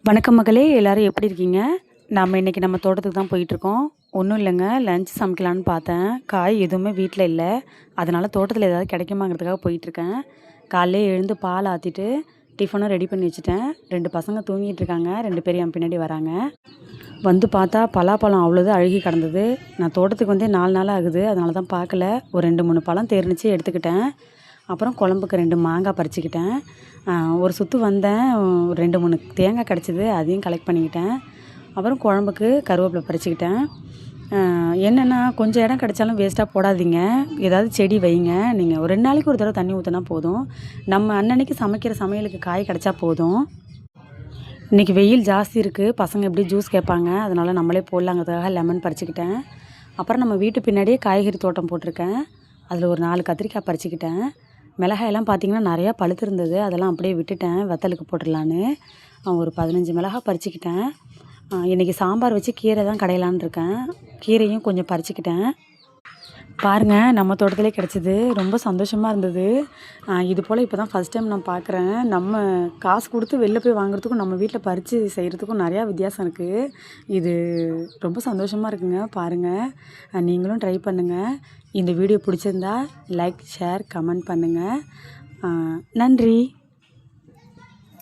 வணக்கம் மகளே, எல்லாரும் எப்படி இருக்கீங்க? நம்ம இன்னைக்கு நம்ம தோட்டத்துக்கு தான் போயிட்டுருக்கோம். ஒன்றும் இல்லைங்க, லஞ்ச் சமைக்கலான்னு பார்த்தேன். காய் எதுவுமே வீட்டில் இல்லை. அதனால் தோட்டத்தில் ஏதாவது கிடைக்குமாங்கிறதுக்காக போயிட்டுருக்கேன். காலையிலே எழுந்து பால் ஆற்றிட்டு டிஃபனும் ரெடி பண்ணி வச்சுட்டேன். 2 பசங்க தூங்கிட்டு இருக்காங்க. 2 பேர் என் பின்னாடி வராங்க. வந்து பார்த்தா பலாப்பழம் அவ்வளோது அழுகி கிடந்தது. நான் தோட்டத்துக்கு வந்தே 4 நாள் ஆகுது. அதனால தான் பார்க்கல. ஒரு 2, 3 பழம் தேர்ந்துச்சு, எடுத்துக்கிட்டேன். அப்புறம் குழம்புக்கு 2 மாங்காய் பறிச்சுக்கிட்டேன். ஒரு சுற்று வந்தேன். ஒரு 2, 3 தேங்காய் கிடச்சிது, அதையும் கலெக்ட் பண்ணிக்கிட்டேன். அப்புறம் குழம்புக்கு கருவேப்பிலை பறிச்சுக்கிட்டேன். என்னென்னா, கொஞ்சம் இடம் கிடச்சாலும் வேஸ்ட்டாக போடாதீங்க. ஏதாவது செடி வைங்க. நீங்கள் ஒரு 2 நாளைக்கு ஒரு தடவை தண்ணி ஊற்றினா போதும். நம்ம அன்னன்னைக்கு சமைக்கிற சமையலுக்கு காய் கிடச்சா போதும். இன்றைக்கி வெயில் ஜாஸ்தி இருக்குது. பசங்க எப்படி ஜூஸ் கேட்பாங்க, அதனால் நம்மளே போடலாங்கிறதுக்காக லெமன் பறிச்சுக்கிட்டேன். அப்புறம் நம்ம வீட்டு பின்னாடியே காய்கறி தோட்டம் போட்டிருக்கேன். அதில் ஒரு 4 கத்திரிக்காய் பறிச்சுக்கிட்டேன். மிளகாயெல்லாம் பார்த்திங்கன்னா நிறையா பழுத்திருந்தது. அதெல்லாம் அப்படியே விட்டுட்டேன், வத்தலுக்கு போட்டுடலான்னு. ஒரு 15 மிளகாய் பறிச்சுக்கிட்டேன். இன்றைக்கி சாம்பார் வச்சு கீரை தான் கடையலான்னு இருக்கேன். கீரையும் கொஞ்சம் பறிச்சுக்கிட்டேன். பாருங்கள், நம்ம தோட்டத்திலே கிடச்சிது. ரொம்ப சந்தோஷமாக இருந்தது. இது போல் இப்போ தான் ஃபஸ்ட் டைம் நான் பார்க்குறேன். நம்ம காசு கொடுத்து வெளில போய் வாங்குறதுக்கும் நம்ம வீட்டில் பறித்து செய்கிறதுக்கும் நிறையா வித்தியாசம் இருக்குது. இது ரொம்ப சந்தோஷமாக இருக்குங்க. பாருங்கள், நீங்களும் ட்ரை பண்ணுங்கள். இந்த வீடியோ பிடிச்சிருந்தா லைக், ஷேர், கமெண்ட் பண்ணுங்கள். நன்றி.